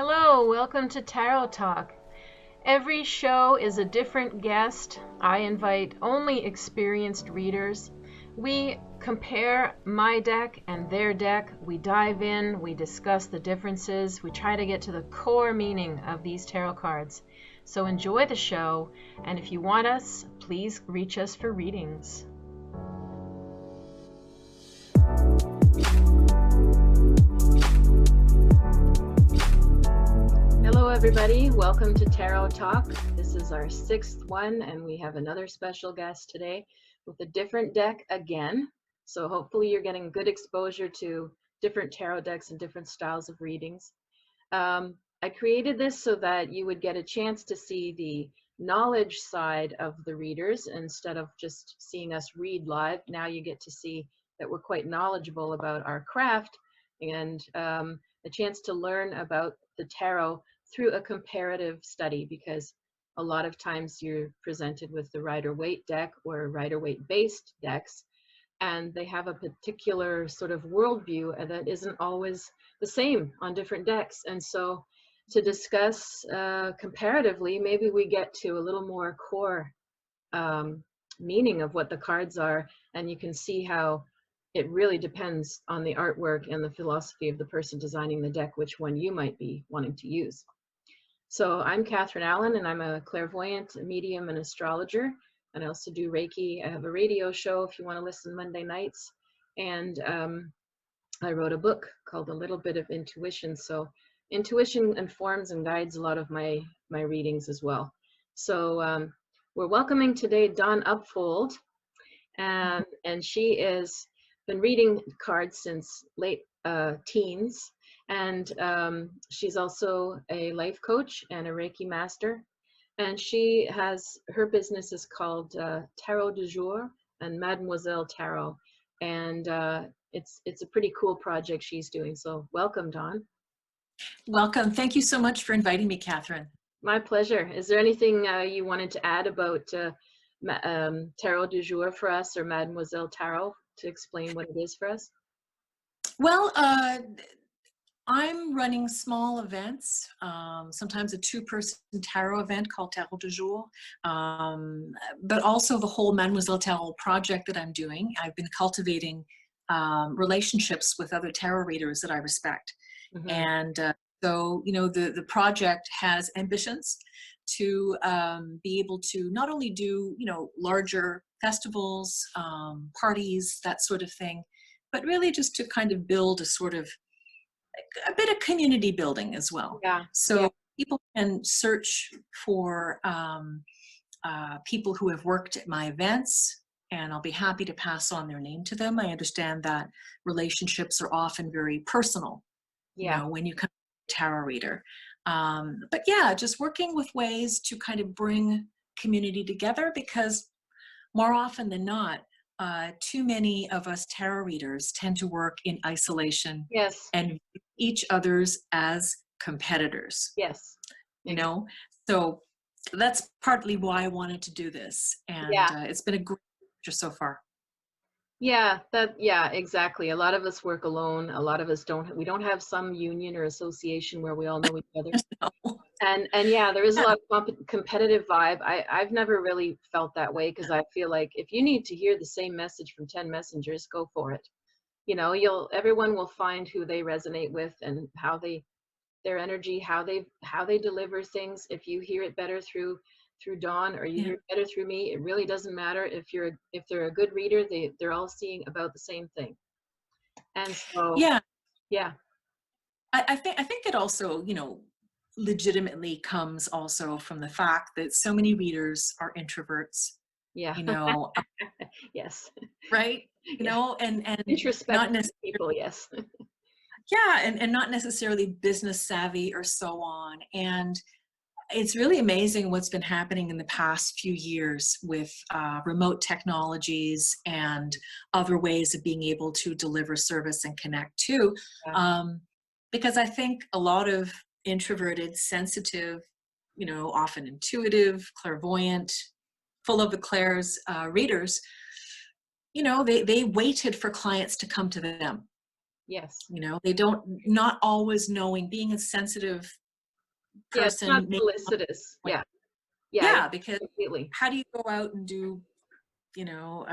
Hello, welcome to Tarot Talk. Every show is a different guest. I invite only experienced readers. We compare my deck and their deck. We dive in, we discuss the differences, we try to get to the core meaning of these tarot cards. So enjoy the show, and if you want us, please reach us for readings. Hello everybody, welcome to Tarot Talk. This is our 6th one, and we have another special guest today with a different deck again. So hopefully you're getting good exposure to different tarot decks and different styles of readings. I created this so that you would get a chance to see the knowledge side of the readers instead of just seeing us read live. Now you get to see that we're quite knowledgeable about our craft, and a chance to learn about the tarot through a comparative study, because a lot of times you're presented with the Rider-Waite deck or Rider-Waite based decks, and they have a particular sort of worldview that isn't always the same on different decks. And so to discuss comparatively, maybe we get to a little more core meaning of what the cards are, and you can see how it really depends on the artwork and the philosophy of the person designing the deck, which one you might be wanting to use. So I'm Catharine Allan, and I'm a clairvoyant, medium, and astrologer. And I also do Reiki. I have a radio show if you want to listen Monday nights. And I wrote a book called A Little Bit of Intuition. So intuition informs and guides a lot of my readings as well. So we're welcoming today Dawn Upfold. And she has been reading cards since late teens. And she's also a life coach and a Reiki master. And she has, her business is called Tarot du Jour and Mademoiselle Tarot. And it's a pretty cool project she's doing. So welcome, Dawn. Welcome. Thank you so much for inviting me, Catherine. My pleasure. Is there anything you wanted to add about Tarot du Jour for us, or Mademoiselle Tarot, to explain what it is for us? Well, I'm running small events, sometimes a 2-person tarot event called Tarot du Jour, but also the whole Mademoiselle Tarot project that I'm doing. I've been cultivating relationships with other tarot readers that I respect. Mm-hmm. And so, you know, the project has ambitions to be able to not only do, you know, larger festivals, parties, that sort of thing, but really just to kind of build a sort of a bit of community building as well. Yeah. So yeah. People can search for people who have worked at my events, and I'll be happy to pass on their name to them. I understand that relationships are often very personal, you know, when you come to a tarot reader. But yeah, just working with ways to kind of bring community together, because more often than not, too many of us tarot readers tend to work in isolation. Yes. And view each other's as competitors. Yes. You know, so that's partly why I wanted to do this. And it's been a great picture so far. Yeah, exactly. A lot of us work alone. A lot of us we don't have some union or association where we all know each other. No. And yeah, there is a lot of competitive vibe. I've never really felt that way, because I feel like if you need to hear the same message from 10 messengers, go for it. You know, everyone will find who they resonate with and how their energy, how they deliver things. If you hear it better through Dawn, or you hear it better through me, it really doesn't matter. If they're a good reader, they're all seeing about the same thing. And so yeah. I think it also, you know, legitimately comes also from the fact that so many readers are introverts. Yeah. You know. Yes. Right. You know, and introspective people. Yes. Yeah, and not necessarily business savvy or so on. And it's really amazing what's been happening in the past few years with remote technologies and other ways of being able to deliver service and connect too. Because I think a lot of introverted, sensitive, you know, often intuitive, clairvoyant, full of the clairs readers, you know, they waited for clients to come to them. Yes. You know, they not always knowing, being a sensitive Yeah, it's not person making a felicitous. point. Yeah. Yeah, Yeah, because completely. how do you go out and do, you know,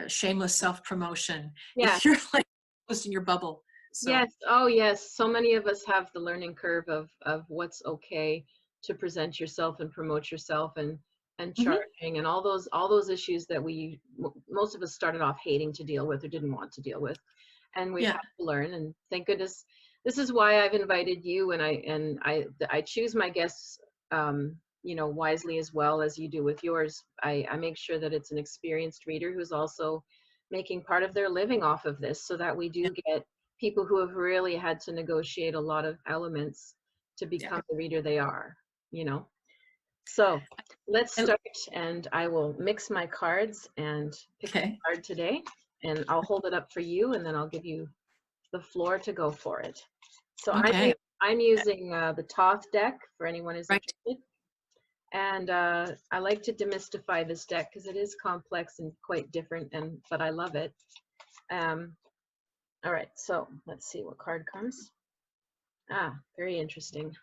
shameless self-promotion Yeah. if you're like just in your bubble? So, Yes. Oh, yes. So many of us have the learning curve of what's okay to present yourself and promote yourself and mhm, charging and all those issues that most of us started off hating to deal with or didn't want to deal with, and we've yeah, had to learn. And thank goodness, this is why I've invited you, and I choose my guests, wisely as well as you do with yours. I make sure that it's an experienced reader who's also making part of their living off of this, so that we yeah, do get people who have really had to negotiate a lot of elements to yeah. become the reader they are, you know. So let's And, start, and I will mix my cards and pick a okay, card today, and I'll hold it up for you, and then I'll give you the floor to go for it. So okay, I'm using the Thoth deck for anyone who's right. interested, and I like to demystify this deck because it is complex and quite different, but I love it. Um, all right, so let's see what card comes. Ah, very interesting.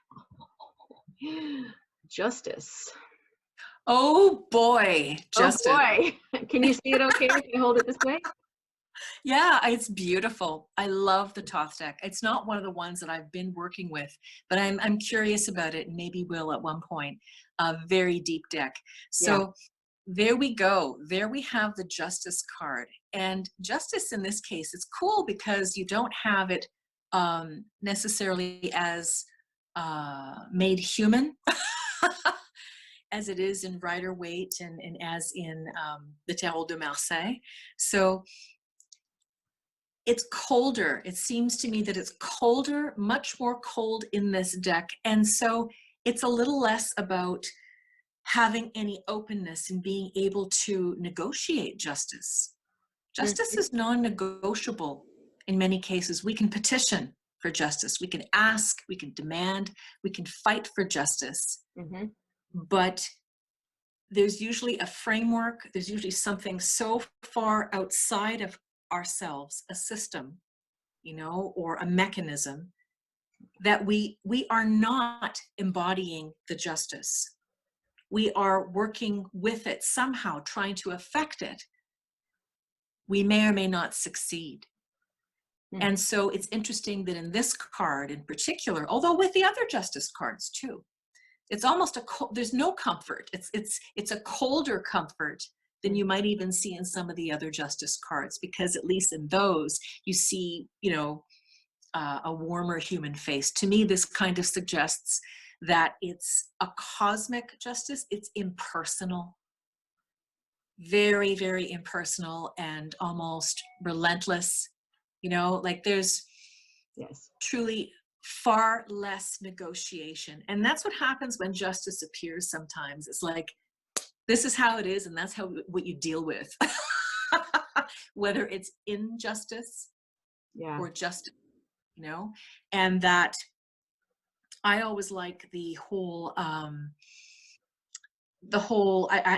Justice. Oh boy, Oh Justice. boy. Can you see it okay if I hold it this way? Yeah, it's beautiful. I love the Thoth deck. It's not one of the ones that I've been working with, but I'm curious about it and maybe will at one point. A very deep deck. Yeah. So there we go. There we have the Justice card. And Justice in this case, it's cool because you don't have it necessarily as made human as it is in Rider Waite and as in the Tarot de Marseille. So it's colder. It seems to me that it's colder, much more cold in this deck. And so it's a little less about having any openness and being able to negotiate justice. Justice Mm-hmm. is non-negotiable in many cases. We can petition for justice. We can ask, we can demand, we can fight for justice. Mm-hmm. But there's usually a framework, there's usually something so far outside of ourselves, a system, you know, or a mechanism that we are not embodying the justice. We are working with it somehow, trying to affect it. We may or may not succeed. Mm-hmm. And so it's interesting that in this card in particular, although with the other justice cards too, it's almost there's no comfort. It's a colder comfort than you might even see in some of the other justice cards, because at least in those you see, you know, a warmer human face. To me, this kind of suggests that it's a cosmic justice. It's impersonal, very, very impersonal and almost relentless. You know, like there's Yes. truly far less negotiation. And that's what happens when justice appears sometimes. It's like, this is how it is, and that's what you deal with. Whether it's injustice Yeah. or justice, you know, and that I always like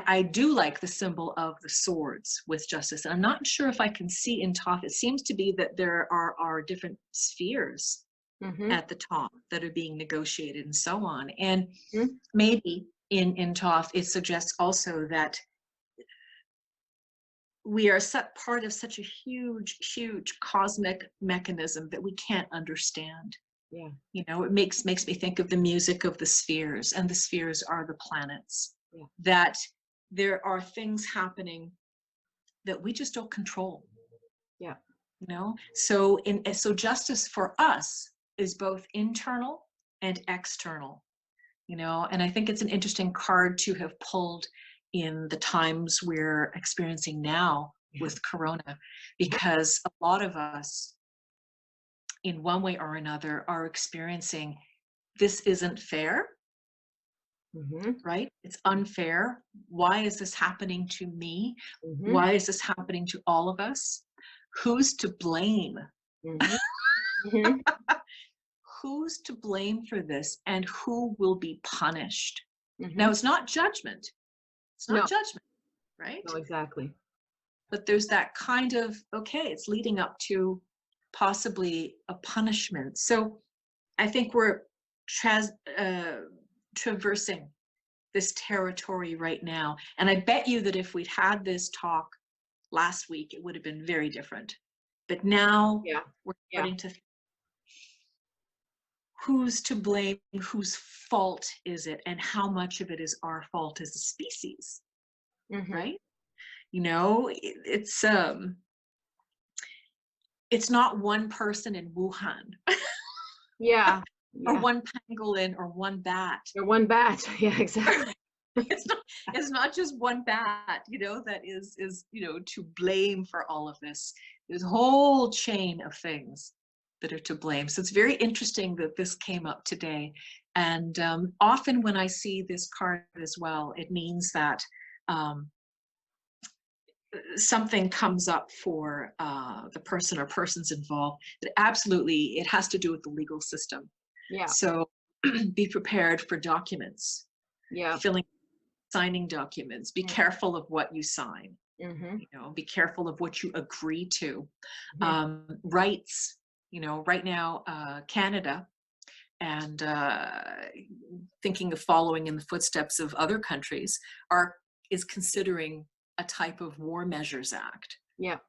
I do like the symbol of the swords with justice. And I'm not sure if I can see in Thoth, it seems to be that there are different spheres Mm-hmm. at the top that are being negotiated and so on. And Mm-hmm. maybe in Thoth, it suggests also that we are part of such a huge, huge cosmic mechanism that we can't understand. Yeah. You know, it makes me think of the music of the spheres, and the spheres are the planets. Yeah. That there are things happening that we just don't control. Yeah. You know, so justice for us is both internal and external. You know, and I think it's an interesting card to have pulled in the times we're experiencing now with Corona, because a lot of us, in one way or another, are experiencing this isn't fair, Mm-hmm. right? It's unfair. Why is this happening to me? Mm-hmm. Why is this happening to all of us? Who's to blame? Mm-hmm. Mm-hmm. Who's to blame for this, and who will be punished? Mm-hmm. Now, it's not judgment. It's No. not judgment, right? No, exactly. But there's that kind of, okay, it's leading up to possibly a punishment. So I think we're traversing this territory right now. And I bet you that if we'd had this talk last week, it would have been very different. But now Yeah. we're Yeah. starting to think, who's to blame, whose fault is it, and how much of it is our fault as a species, Mm-hmm. right? You know, it's not one person in Wuhan Yeah. or Yeah. one pangolin or one bat. Or one bat. Yeah, exactly. It's not just one bat, you know, that is you know, to blame for all of this. There's a whole chain of things that are to blame. So it's very interesting that this came up today. And often when I see this card as well, it means that something comes up for the person or persons involved. That absolutely, it has to do with the legal system. Yeah. So be prepared for documents, Yeah. signing documents. Be Mm. careful of what you sign. Mm-hmm. You know, be careful of what you agree to. Mm-hmm. Rights. You know, right now, Canada and thinking of following in the footsteps of other countries is considering a type of War Measures Act. Yeah.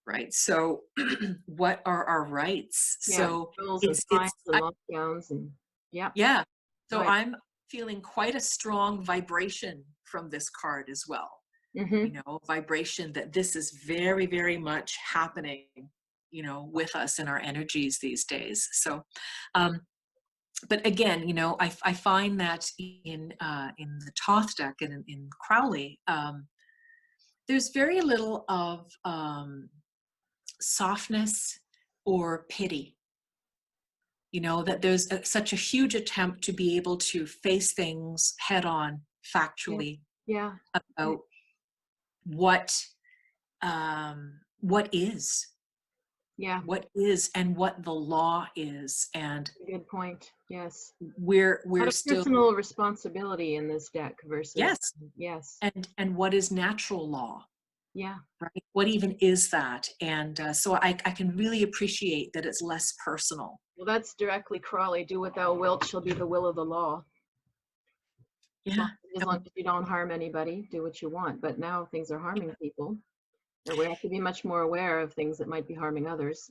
Right. So, what are our rights? Yeah. So Bills and fines and lockdowns and yeah. yeah. So Right. I'm feeling quite a strong vibration from this card as well. Mm-hmm. You know, vibration that this is very, very much happening, you know, with us in our energies these days. So, but again, you know, I find that in the Thoth deck and in Crowley, there's very little of softness or pity. You know, that there's such a huge attempt to be able to face things head on, Yeah. factually, Yeah. about what what is, Yeah. and what the law is, and Good point. Yes. we're A lot of still, personal responsibility in this deck versus yes, yes. and what is natural law, Yeah. right? What even is that? And so I can really appreciate that it's less personal. Well, that's directly Crawley. Do what thou wilt shall be the will of the law. Yeah. As long as you don't harm anybody, do what you want. But now things are harming people. Or we have to be much more aware of things that might be harming others.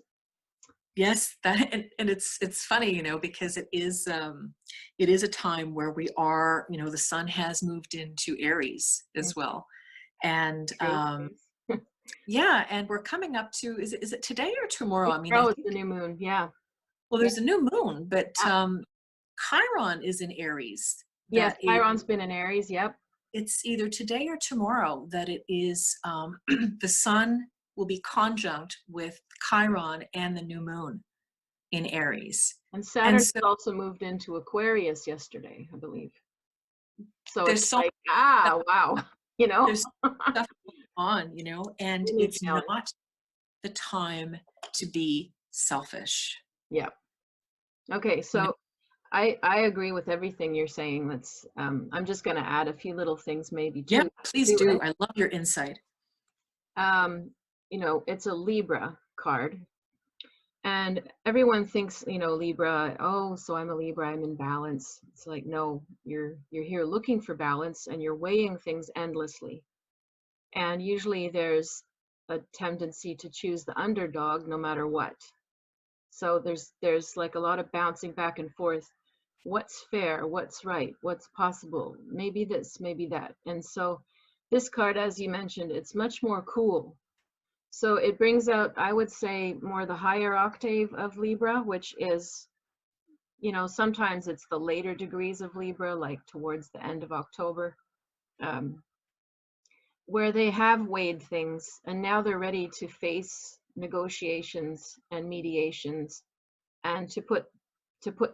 Yes, that and it's funny, you know, because it is a time where we are, you know, the sun has moved into Aries as well. And yeah, and we're coming up to, is it today or tomorrow? I mean, I Tomorrow is think, the new moon. Yeah. well, Yeah. there's a new moon, but Chiron is in Aries. Yes, That is, Chiron's been in Aries. Yep. it's either today or tomorrow that it is the sun will be conjunct with Chiron and the new moon in Aries. And And Saturn so also moved into Aquarius yesterday, I believe. So there's it's so like, wow, you know, there's stuff going on, you know, and really it's challenging. not the time to be selfish. Yeah. Okay, You know? so I agree with everything you're saying. That's I'm just going to add a few little things maybe Yeah, too. please do. I love your insight. You know, it's a Libra card. And everyone thinks, you know, Libra, oh, so I'm a Libra, I'm in balance. It's like, no, you're here looking for balance and you're weighing things endlessly. And usually there's a tendency to choose the underdog no matter what. So there's like a lot of bouncing back and forth. What's fair? What's right? What's possible? Maybe this, maybe that. And so this card, as you mentioned, it's much more cool. So it brings out, I would say, more the higher octave of Libra, which is, you know, sometimes it's the later degrees of Libra, like towards the end of October, where they have weighed things and now they're ready to face negotiations and mediations and to put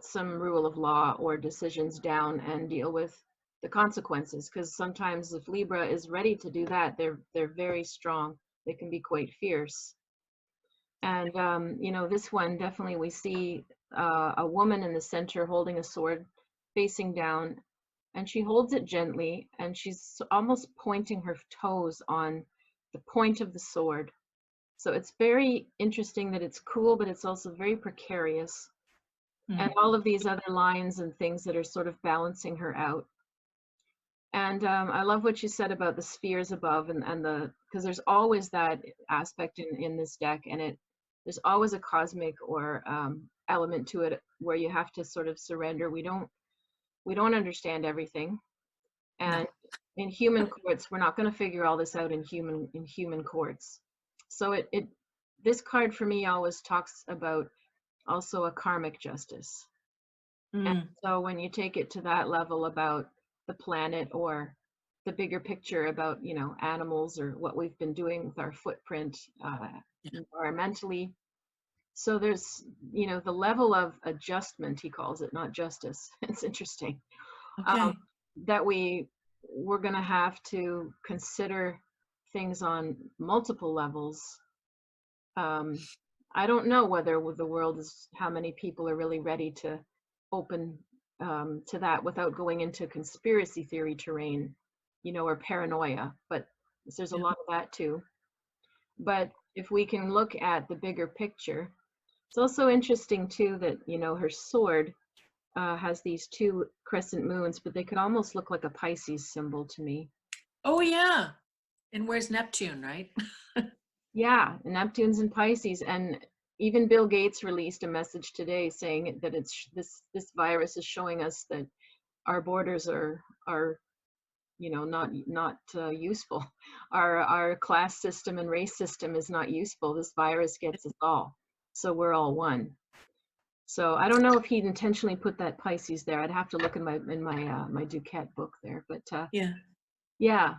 some rule of law or decisions down and deal with the consequences. Because sometimes if Libra is ready to do that, they're very strong. They can be quite fierce. And you know, this one definitely we see a woman in the center holding a sword facing down, and she holds it gently and she's almost pointing her toes on the point of the sword. So it's very interesting that it's cool, but it's also very precarious. and all of these other lines and things that are sort of balancing her out. And I love what you said about the spheres above and the, because there's always that aspect in this deck, and there's always a cosmic or element to it where you have to sort of surrender. We don't understand everything, No. and in human courts, we're not going to figure all this out in human courts. So this card for me always talks about also a karmic justice. And so when you take it to that level about the planet or the bigger picture about, animals or what we've been doing with our footprint environmentally. So there's, the level of adjustment, he calls it, not justice. It's interesting. Okay. That we're going to have to consider things on multiple levels. I don't know whether the world is, how many people are really ready to open to that without going into conspiracy theory terrain, or paranoia, but there's a lot of that too. But if we can look at the bigger picture, it's also interesting too that, her sword has these two crescent moons, but they could almost look like a Pisces symbol to me. Oh yeah. And where's Neptune, right? Yeah, Neptune's in Pisces, and even Bill Gates released a message today saying that it's this virus is showing us that our borders are not useful. Our class system and race system is not useful. This virus gets us all, so we're all one. So I don't know if he'd intentionally put that Pisces there. I'd have to look in my Duquette book there, but yeah.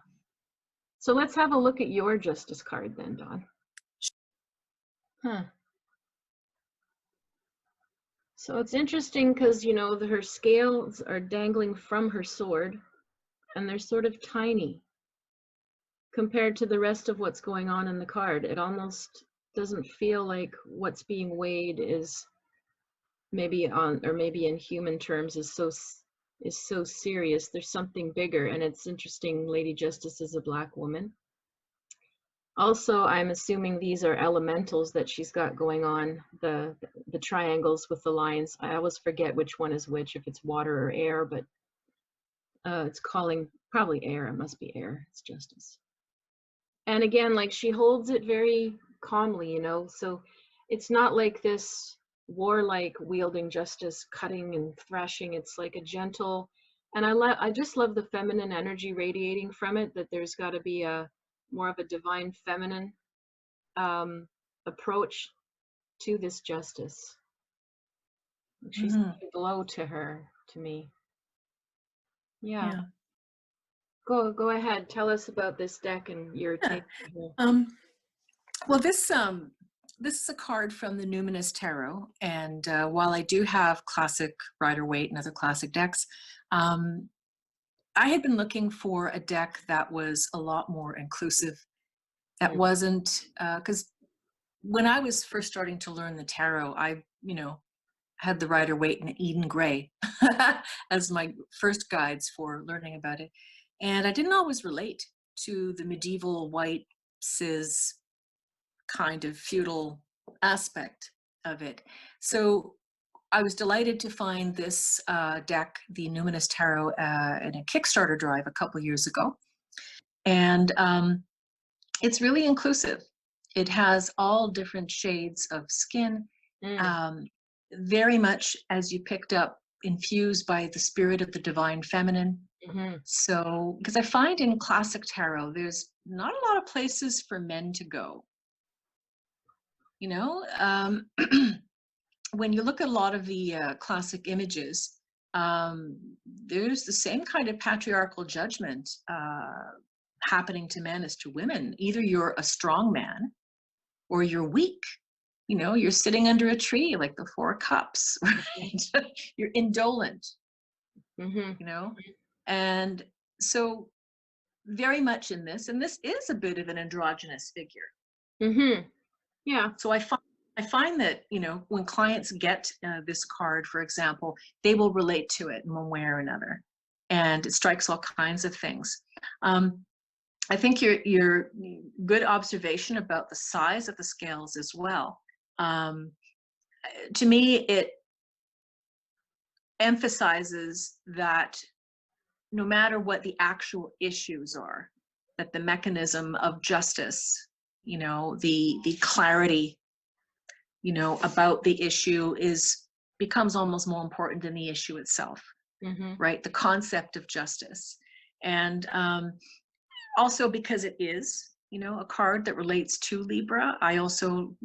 So let's have a look at your justice card then, Dawn. So it's interesting because, her scales are dangling from her sword, and they're sort of tiny compared to the rest of what's going on in the card. It almost doesn't feel like what's being weighed is maybe in human terms is so serious. There's something bigger, and it's interesting. Lady Justice is a Black woman. Also, I'm assuming these are elementals that she's got going on, the triangles with the lines. I always forget which one is which, if it's water or air, but it's calling probably air. It must be air. It's justice. And again, like, she holds it very calmly, so it's not like this warlike wielding justice, cutting and thrashing. It's like a gentle, and I just love the feminine energy radiating from it, that there's got to be a more of a divine feminine approach to this justice. She's got a glow to her, to me. Yeah. Go ahead. Tell us about this deck and your take. Well, this is a card from the Numinous Tarot, and while I do have classic Rider-Waite and other classic decks, I had been looking for a deck that was a lot more inclusive, that wasn't, because when I was first starting to learn the tarot, I, had the Rider-Waite and Eden Gray as my first guides for learning about it. And I didn't always relate to the medieval white cis kind of feudal aspect of it. So I was delighted to find this deck, the Numinous Tarot, in a Kickstarter drive a couple years ago. And it's really inclusive. It has all different shades of skin, very much, as you picked up, infused by the spirit of the divine feminine. So, because I find in classic tarot, there's not a lot of places for men to go. When you look at a lot of the classic images, there's the same kind of patriarchal judgment happening to men as to women. Either you're a strong man or you're weak. You're sitting under a tree like the Four Cups, right? You're indolent, and so very much in this, and this is a bit of an androgynous figure. Yeah. So I find that, when clients get this card, for example, they will relate to it in one way or another, and it strikes all kinds of things. I think your good observation about the size of the scales as well. To me, emphasizes that no matter what the actual issues are, that the mechanism of justice, the clarity, about the issue becomes almost more important than the issue itself, right? The concept of justice. And also because it is, a card that relates to Libra. I also,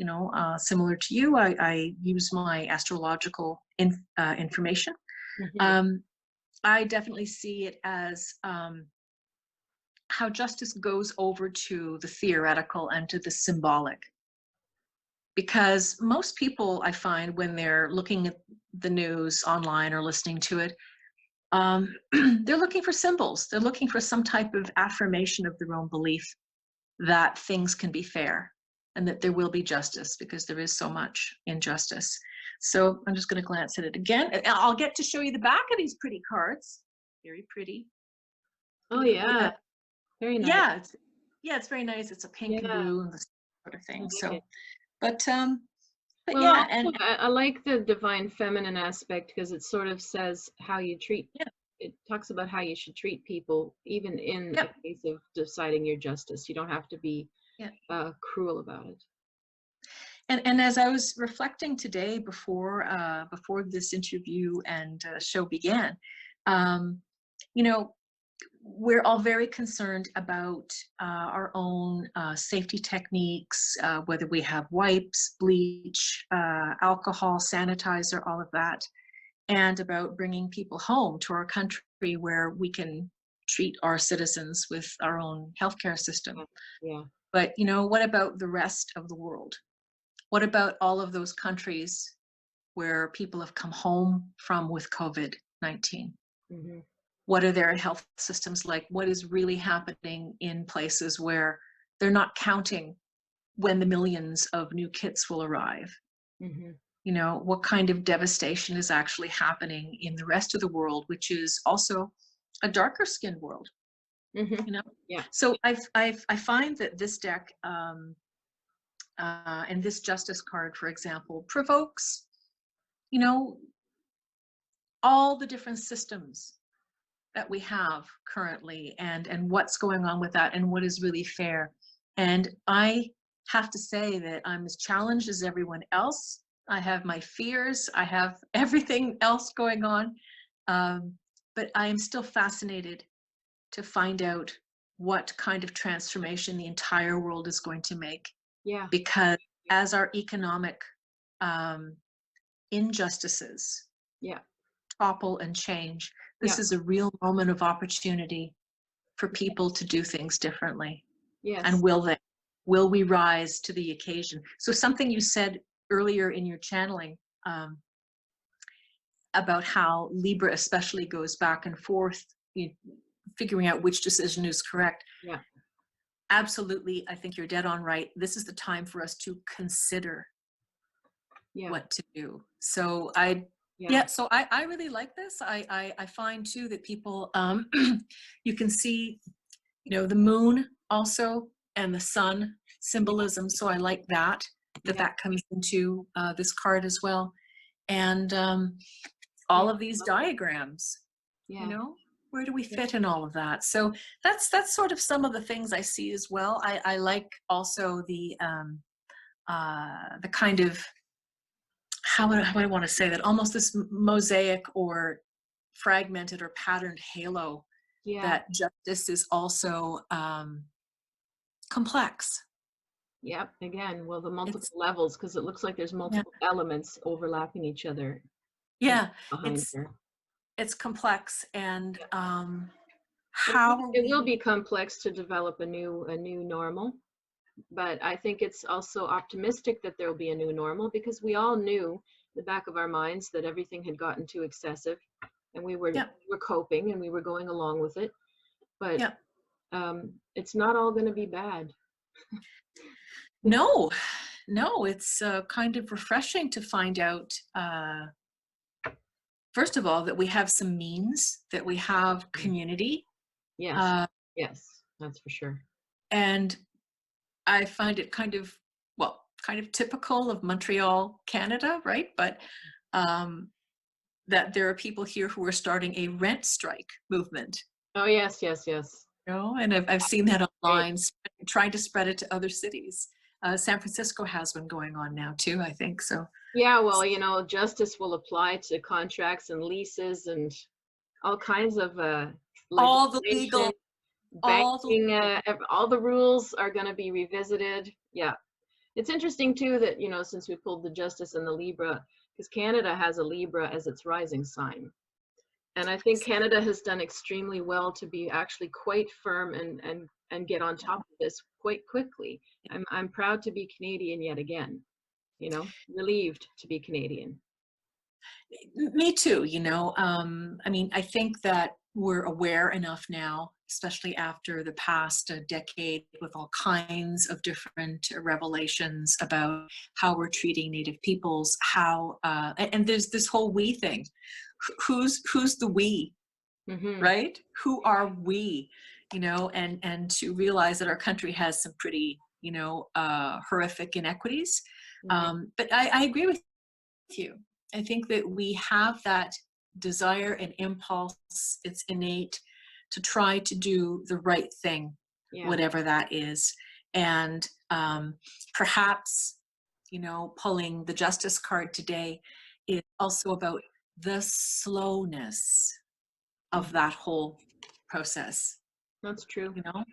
similar to you, I use my astrological information. I definitely see it as how justice goes over to the theoretical and to the symbolic. Because most people, I find, when they're looking at the news online or listening to it, they're looking for symbols. They're looking for some type of affirmation of their own belief that things can be fair and that there will be justice, because there is so much injustice. So I'm just going to glance at it again. I'll get to show you the back of these pretty cards. Very pretty. Oh yeah, very nice. It's very nice. It's a pink and Yeah. blue and this sort of thing. I like So, it. but Well, yeah, also, and I like the divine feminine aspect because it sort of says how you treat. yeah, It talks about how you should treat people, even in a yeah, case of deciding your justice. You don't have to be yeah. cruel about it. And as I was reflecting today before this interview and show began, you know, we're all very concerned about our own safety techniques, whether we have wipes, bleach, alcohol, sanitizer, all of that, and about bringing people home to our country where we can treat our citizens with our own healthcare system. Yeah. But, what about the rest of the world? What about all of those countries where people have come home from with COVID-19? What are their health systems like? What is really happening in places where they're not counting when the millions of new kits will arrive? What kind of devastation is actually happening in the rest of the world, which is also a darker skinned world? Yeah. So I find that this deck and this justice card, for example, provokes, all the different systems that we have currently, and what's going on with that and what is really fair. And I have to say that I'm as challenged as everyone else. I have my fears, I have everything else going on, but I am still fascinated to find out what kind of transformation the entire world is going to make. Yeah. Because as our economic injustices topple and change, this is a real moment of opportunity for people to do things differently. Yes. And will we rise to the occasion? So something you said earlier in your channeling about how Libra especially goes back and forth, figuring out which decision is correct. Yeah. Absolutely, I think you're dead on right. This is the time for us to consider what to do. So so I really like this. I find too that people, you can see, the moon also and the sun symbolism. So I like that comes into this card as well. And all of these diagrams, where do we fit in all of that? So that's sort of some of the things I see as well. I like also the kind of, how would I want to say that, almost this mosaic or fragmented or patterned halo, that justice is also complex. Yep. Again, well, the multiple levels, because it looks like there's multiple elements overlapping each other. Yeah, Behind her. it's complex, and it will be complex to develop a new normal. But I think it's also optimistic that there will be a new normal, because we all knew in the back of our minds that everything had gotten too excessive, and we were coping and we were going along with it. But it's not all going to be bad. No, it's kind of refreshing to find out, first of all, that we have some means, that we have community. Yes, yes, that's for sure. And I find it kind of typical of Montreal, Canada, right? But that there are people here who are starting a rent strike movement. Oh, yes, yes, yes. You know, and I've seen that Great. online, trying to spread it to other cities. San Francisco has one going on now too, I think. So Yeah, well, you know, justice will apply to contracts and leases and all kinds of all the legislation, legal, all the banking, legal. all the rules are going to be revisited. Yeah. It's interesting too that, you know, since we pulled the Justice and the Libra, because Canada has a Libra as its rising sign. And I think Canada has done extremely well to be actually quite firm and get on top of this quite quickly. I'm proud to be Canadian yet again, you know, relieved to be Canadian. Me too, you know. I mean, I think that we're aware enough now, especially after the past decade, with all kinds of different revelations about how we're treating Native peoples, how, and there's this whole we thing. Who's the we, Mm-hmm. right? Who are we, you know, and to realize that our country has some pretty, you know, horrific inequities. Mm-hmm. But I agree with you. I think that we have that desire and impulse, it's innate, to try to do the right thing, Yeah. whatever that is. And perhaps, you know, pulling the justice card today is also about the slowness of that whole process, That's true. you know,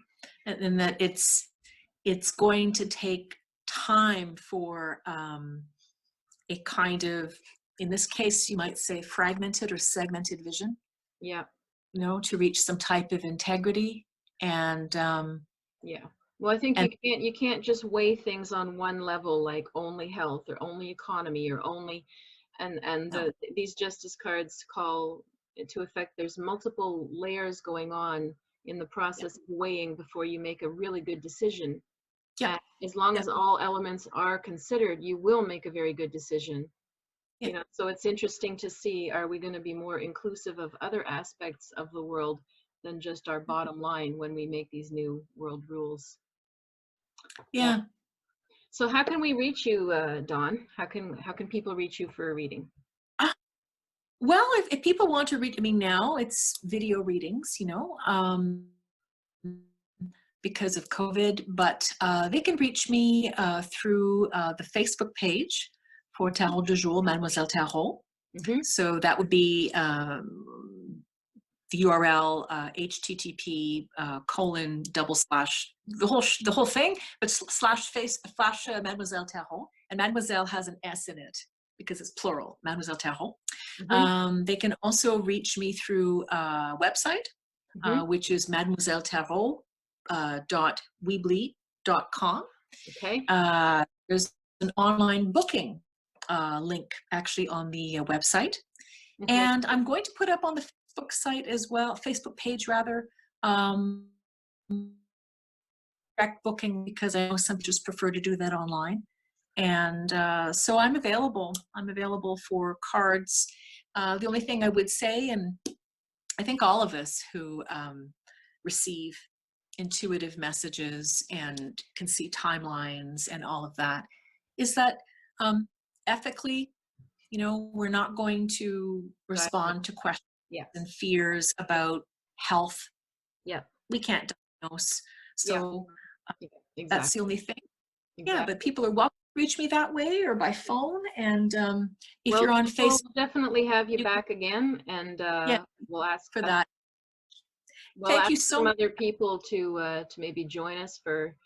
and that it's going to take time for a kind of, in this case, you might say fragmented or segmented vision, Yeah. you know, to reach some type of integrity. And Yeah. Well, I think and you can't just weigh things on one level, like only health or only economy or only, and no, these justice cards call to effect there's multiple layers going on in the yeah, process of weighing before you make a really good decision. yeah, And as long yeah, as all elements are considered, you will make a very good decision. yeah, You know, so it's interesting to see, are we going to be more inclusive of other aspects of the world than just our bottom line when we make these new world rules? Yeah. yeah. So how can we reach you, Dawn? How can people reach you for a reading? Ah, well, if people want to read, I mean, now it's video readings, you know, because of COVID, but they can reach me through the Facebook page for Tarot de Jour, Mademoiselle Tarot. Mm-hmm. So that would be the URL http colon double slash the whole thing, but slash Mademoiselle Tarot, and Mademoiselle has an S in it because it's plural, Mademoiselle Tarot. Mm-hmm. They can also reach me through a website, Mm-hmm. which is Mademoiselle Tarot .weebly.com. Okay. There's an online booking link actually on the website. Okay. And I'm going to put up on the Facebook site as well, Facebook page rather, direct booking, because I know some just prefer to do that online. And so I'm available. I'm available for cards. The only thing I would say, and I think all of us who receive intuitive messages and can see timelines and all of that, is that ethically, you know, we're not going to respond to questions Yes. and fears about health. Yeah. We can't diagnose. Yeah. So Yeah. that's the Exactly. only thing. Yeah, but Exactly. people are welcome to reach me that way or by phone. And if Well, you're on we'll Facebook, definitely have you you can, back again, and yeah, we'll ask for that. we'll Thank ask you some so much. other people to maybe join us for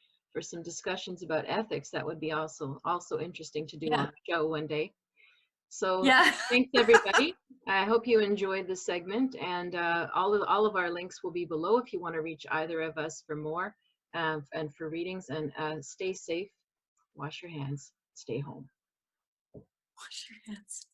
some discussions about ethics. That would be also interesting to do on Yeah, a show one day. So yeah. thanks everybody. I hope you enjoyed this segment, and all of our links will be below if you want to reach either of us for more and for readings. And stay safe, wash your hands, stay home. Wash your hands.